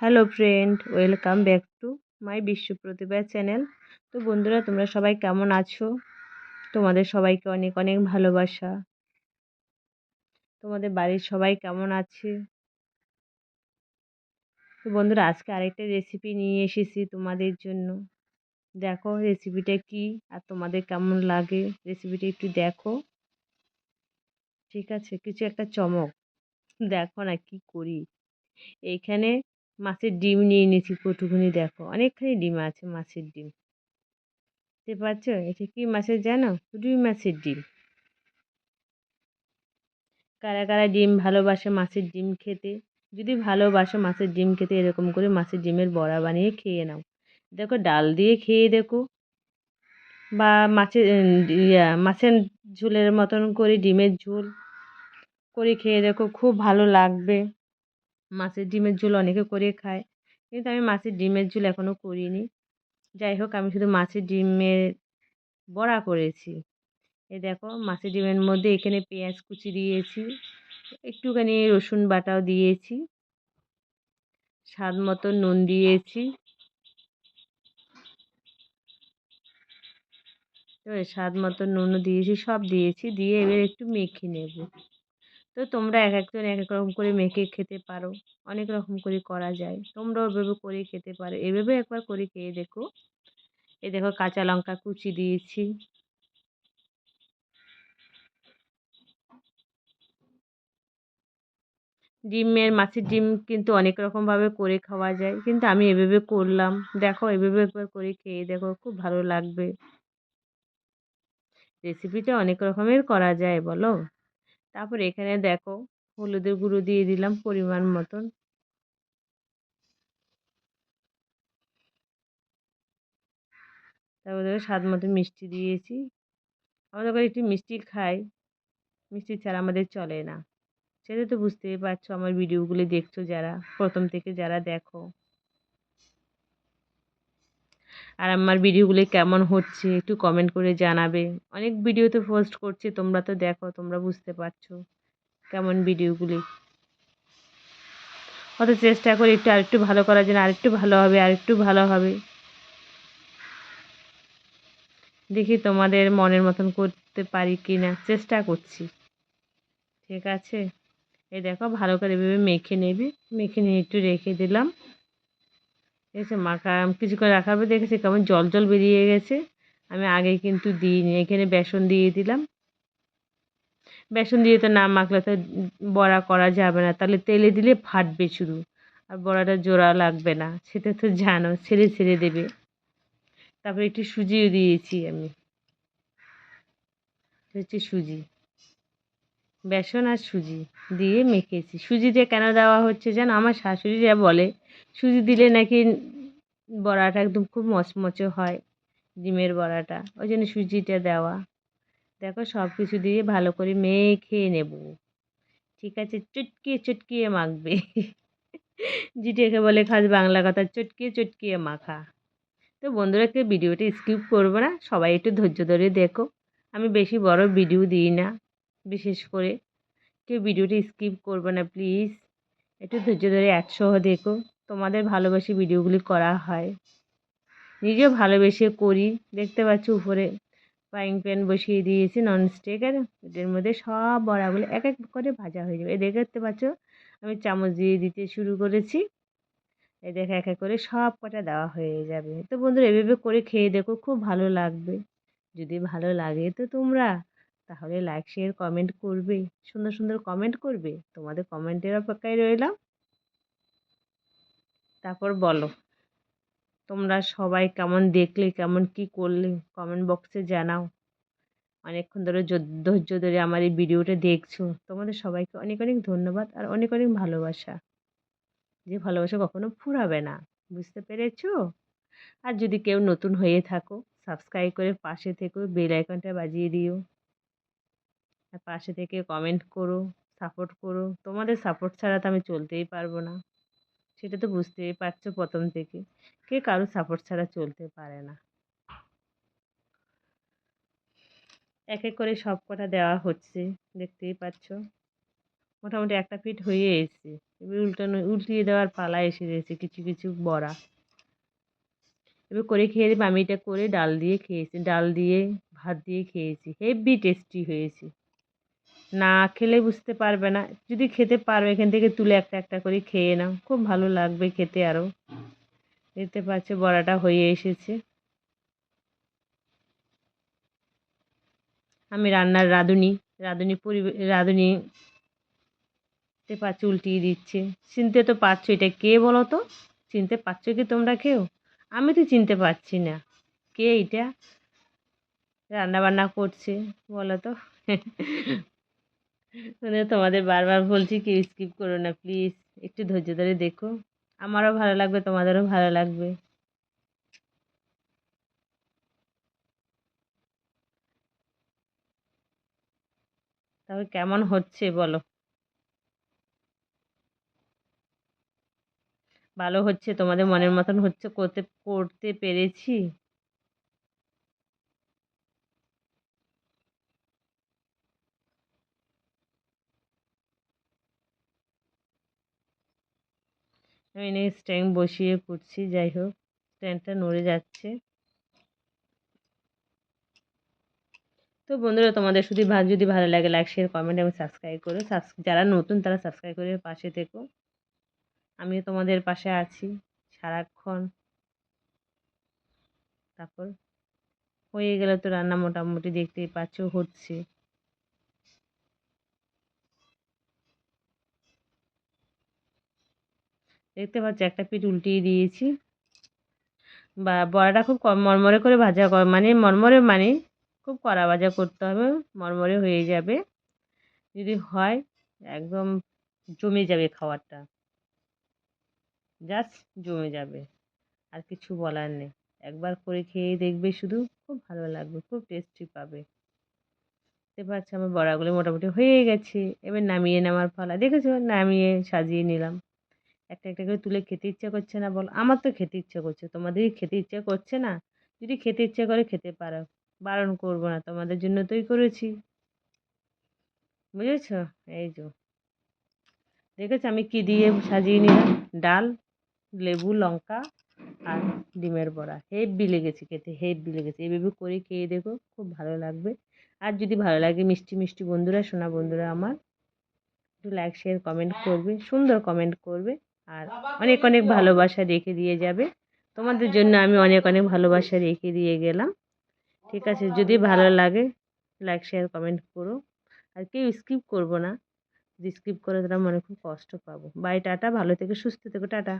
Hello friend, welcome back to my বিশ্ব প্রতিভা channel. তো বন্ধুরা, তোমরা সবাই কেমন আছো? তোমাদের সবাইকে অনেক অনেক ভালোবাসা। তোমাদের বাড়ির সবাই কেমন আছে? তো বন্ধুরা, আজকে আরেকটা রেসিপি নিয়ে এসেছি তোমাদের জন্য। দেখো রেসিপিটা কি আর তোমাদের কেমন লাগে রেসিপিটা একটু দেখো। ঠিক আছে, কিছু একটা চমক। দেখো না কি করি। এইখানে মাছের ডিম নিয়ে নিয়েছি কটুকুনি, দেখো অনেকখানি ডিম আছে মাছের ডিম। দেখতে পাচ্ছ এটা কি মাছের জানো? রুই মাছের ডিম। কারা কারা ডিম ভালোবাসে মাছের ডিম খেতে? যদি ভালোবাসো মাছের ডিম খেতে, এরকম করে মাছের ডিমের বড়া বানিয়ে খেয়ে নাও। দেখো ডাল দিয়ে খেয়ে দেখো, বা মাছের ঝোলের মতন করে ডিমের ঝোল করে খেয়ে দেখো, খুব ভালো লাগবে। মাছের ডিমের ঝোল অনেকে করে খায়, কিন্তু আমি মাছের ডিমের ঝোল এখনও করিনি। যাই হোক, আমি শুধু মাছের ডিমের বড়া করেছি। এই দেখো মাছের ডিমের মধ্যে এখানে পেঁয়াজ কুচি দিয়েছি, একটুখানি রসুন বাটাও দিয়েছি, স্বাদ মতো নুন দিয়েছি। এবার স্বাদ মতো নুনও দিয়েছি, সব দিয়েছি, দিয়ে এবার একটু মেখে নেব। তো তোমরা এক একজন এক এক রকম করে মেখে খেতে পারো, অনেক রকম করে করা যায়, তোমরাও এভাবে করে খেতে পারো। এভাবে একবার করে খেয়ে দেখো। এই দেখো কাঁচা লঙ্কা কুচি দিয়েছি। মাছের ডিম কিন্তু অনেক রকমভাবে করে খাওয়া যায়, কিন্তু আমি এভাবে করলাম। দেখো এভাবে একবার করে খেয়ে দেখো, খুব ভালো লাগবে। রেসিপিটা অনেক রকমের করা যায় বলো। তারপর এখানে দেখো হলুদের গুঁড়ো দিয়ে দিলাম পরিমাণ মতন। তারপর দেখো স্বাদ মতো মিষ্টি দিয়েছি। আমাদের ঘরে একটু মিষ্টি খাই, মিষ্টি ছাড়া আমাদের চলে না। সেটা তো বুঝতেই পারছো, আমার ভিডিওগুলো দেখছো যারা, প্রথম থেকে যারা দেখো। আর আমার ভিডিওগুলি কেমন হচ্ছে একটু কমেন্ট করে জানাবে। অনেক ভিডিও তো পোস্ট করছি, তোমরা তো দেখো, তোমরা বুঝতে পারছো কেমন ভিডিওগুলি। অত চেষ্টা করি একটু আরেকটু ভালো করার জন্য, আরেকটু ভালো হবে, আরেকটু ভালো হবে। দেখি তোমাদের মনের মতন করতে পারি কি না, চেষ্টা করছি। ঠিক আছে, এই দেখো ভালো করে এভাবে মেখে নেবে। মেখে নিয়ে একটু রেখে দিলাম। ঠিক আছে, মাখা কিছুক্ষণ রাখার পর দেখেছি কেমন জল জল বেরিয়ে গেছে। আমি আগে কিন্তু দিইনি, এখানে বেসন দিয়ে দিলাম। বেসন দিয়ে তো না মাখলে তো বড়া করা যাবে না, তাহলে তেলে দিলে ফাটবে শুধু, আর বড়াটা জোড়া লাগবে না, সেটা তো জানো, ছেড়ে ছেড়ে দেবে। তারপরে একটু সুজিও দিয়েছি আমি। হচ্ছে সুজি, বেসন আর সুজি দিয়ে মেখেছি। সুজি দিয়ে কেন দেওয়া হচ্ছে জানো? আমার শাশুড়িরা বলে সুজি দিলে নাকি বড়াটা একদম খুব মচমচে হয়, ডিমের বড়াটা, ওই জন্য সুজিটা দেওয়া। দেখো সব কিছু দিয়ে ভালো করে মেখে নেব। ঠিক আছে, চটকিয়ে চটকিয়ে মাখবে। যেটাকে বলে খাস বাংলা কথা, চটকিয়ে চটকিয়ে মাখা। তো বন্ধুরা, কেউ ভিডিওটা স্কিপ করবে না, সবাই একটু ধৈর্য ধরে দেখো। আমি বেশি বড় ভিডিও দিই না, বিশেষ করে। কেউ ভিডিওটা স্কিপ করবে না প্লিজ, একটু ধৈর্য ধরে একসহ দেখো। তোমাদের ভালোবাসি ভিডিওগুলি করা হয়, নিজেও ভালোবেসে করি। দেখতে পাচ্ছ উপরে ফ্রাইং প্যান বসিয়ে দিয়েছি ননস্টিকের, এটার মধ্যে সব বড়াগুলো এক এক করে ভাজা হয়ে যাবে। এই দেখতে পাচ্ছ আমি চামচ দিয়ে দিতে শুরু করেছি। এই দেখে এক এক করে সব কটা দেওয়া হয়ে যাবে। তো বন্ধুরা, এভাবে করে খেয়ে দেখো, খুব ভালো লাগবে। যদি ভালো লাগে তো তোমরা তাহলে লাইক শেয়ার কমেন্ট করবে, সুন্দর সুন্দর কমেন্ট করবে। তোমাদের কমেন্টের অপেক্ষায় রইলাম। তারপর বলো তোমরা সবাই কেমন দেখলে, কেমন কি করলে, কমেন্ট বক্সে জানাও। অনেকক্ষণ ধরে ধৈর্য ধরে আমার এই ভিডিওটা দেখছো, তোমাদের সবাইকে অনেক অনেক ধন্যবাদ আর অনেক অনেক ভালোবাসা। যে ভালোবাসা কখনো ফুরাবে না, বুঝতে পেরেছো? আর যদি কেউ নতুন হয়ে থাকো, সাবস্ক্রাইব করে পাশে থেকো, বেল আইকনটা বাজিয়ে দিও। আর পাশে থেকে কমেন্ট করো, সাপোর্ট করো। তোমাদের সাপোর্ট ছাড়া তো আমি চলতেই পারবো না, সেটা তো বুঝতেই পারছো প্রথম থেকে। কে কারো সাপোর্ট ছাড়া চলতে পারে না। এক এক করে সব কটা দেওয়া হচ্ছে, দেখতেই পাচ্ছ। মোটামুটি একটা পিঠ হয়ে এসেছে, এবার উল্টিয়ে দেওয়ার পালা এসে গেছে কিছু কিছু বড়া। এবার করে খেয়ে দেবে। আমি এটা করে ডাল দিয়ে খেয়েছি, ডাল দিয়ে ভাত দিয়ে খেয়েছি, হেভি টেস্টি হয়েছে। না খেলে বুঝতে পারবে না, যদি খেতে পারো এখান থেকে তুলে একটা একটা করে খেয়ে নাও, খুব ভালো লাগবে খেতে আরও। দেখতে পাচ্ছ বড়াটা হয়ে এসেছে। আমি রান্নার রাঁধুনি, রাঁধুনি দেখতে পাচ্ছ উল্টিয়ে দিচ্ছে। চিনতে তো পারছো এটা কে বলো তো? চিনতে পারছো কি তোমরা কেউ? আমি তো চিনতে পারছি না কে এটা রান্না বান্না করছে, বলো তো। মানে তোমাদের বারবার বলছি কেউ স্কিপ করো না প্লিজ, একটু ধৈর্য ধরে দেখো, আমারও ভালো লাগবে তোমাদেরও ভালো লাগবে। তবে কেমন হচ্ছে বলো? ভালো হচ্ছে? তোমাদের মনের মতন হচ্ছে? করতে করতে পেরেছি? আমি নেক্সট টাইম বসিয়ে করছি, যাই হোক স্ট্যান্ডটা নড়ে যাচ্ছে। তো বন্ধুরা তোমাদের শুধু যদি ভালো লাগে লাইক শেয়ার কমেন্ট এবং সাবস্ক্রাইব করো। যারা নতুন তারা সাবস্ক্রাইব করে পাশে থেকো, আমিও তোমাদের পাশে আছি সারাক্ষণ। তারপর হয়ে গেলে তো রান্না মোটামুটি দেখতেই পাচ্ছ হচ্ছে। দেখতে পাচ্ছ একটা পিঠ উল্টিয়ে দিয়েছি। বা বড়াটা খুব কম মরমরে করে ভাজা মানে মরমরে মানে খুব কড়া ভাজা করতে হবে, মরমরে হয়ে যাবে। যদি হয় একদম জমে যাবে খাবারটা, জাস্ট জমে যাবে, আর কিছু বলার নেই। একবার করে খেয়ে দেখবে, শুধু খুব ভালো লাগবে, খুব টেস্টি পাবে। দেখতে পাচ্ছ আমার বড়াগুলো মোটামুটি হয়ে গেছে, এবার নামিয়ে নেওয়ার পালা। দেখেছো নামিয়ে সাজিয়ে নিলাম। একটা একটা করে তুলে খেতে ইচ্ছা করছে না বল? আমার তো খেতে ইচ্ছা করছে, তোমাদেরই খেতে ইচ্ছা করছে না? যদি খেতে ইচ্ছা করে খেতে পারো, বারণ করবো না, তোমাদের জন্য তোই করেছি, বুঝেছো? এই যে দেখেছো আমি কি দিয়ে সাজিয়ে নিলাম, ডাল, লেবু, লঙ্কা আর ডিমের বড়া। হেব্বি লেগেছে খেতে, হেব্বি লেগেছে। এইভাবে করে খেয়ে দেখো, খুব ভালো লাগবে। আর যদি ভালো লাগে মিষ্টি মিষ্টি বন্ধুরা, সোনা বন্ধুরা আমার, একটু লাইক শেয়ার কমেন্ট করবে, সুন্দর কমেন্ট করবে, আর অনেক অনেক ভালোবাসা রেখে দিয়ে যাবে। তোমাদের জন্য আমি অনেক অনেক ভালোবাসা রেখে দিয়ে গেলাম। ঠিক আছে, যদি ভালো লাগে লাইক শেয়ার কমেন্ট করো, আর কেউ স্কিপ করবো না। যদি স্কিপ করে তারা মনে খুব কষ্ট পাবো। বাই, টাটা, ভালো থেকে সুস্থ থেকো, টাটা।